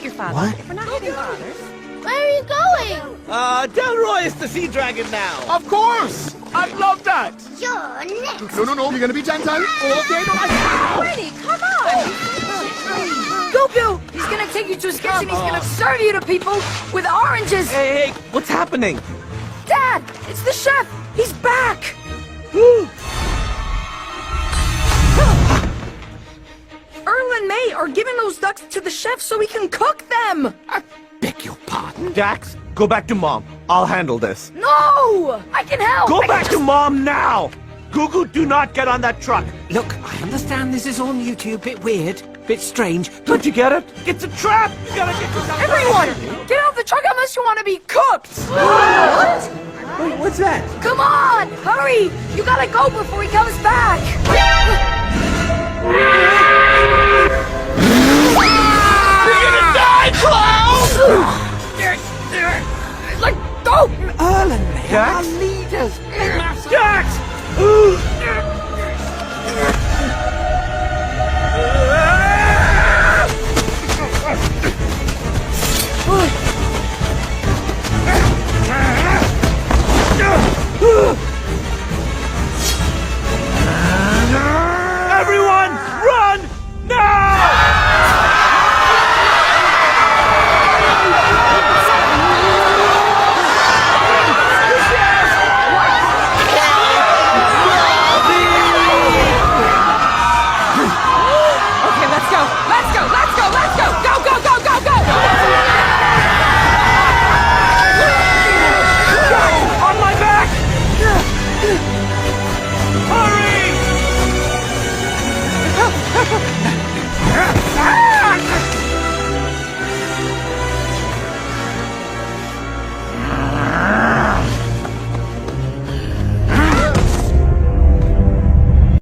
your father. What? If we're not having fathers. Where are you going? Delroy is the sea dragon now. Of course! I'd love that! You're next. No. You're gonna be gentle. Okay, no, Freddy, come on! Goku! He's gonna take you to his kitchen. He's gonna serve you to people with oranges. Hey, what's happening? Dad, it's the chef. He's back. Earl and May are giving those ducks to the chef so he can cook them. I beg your pardon. Dax, go back to Mom. I'll handle this. No! I can help. Go I back can to Mom now! Gugu, do not get on that truck. Look, I understand this is all new to you, bit weird, bit strange. Don't you get it? It's a trap! You gotta get yourself... Everyone, get out the truck unless you want to be cooked. Wait, what's that? Come on, hurry! You gotta go before he comes back. You're gonna die, Cloud! Let go! Erlen, May, Dax?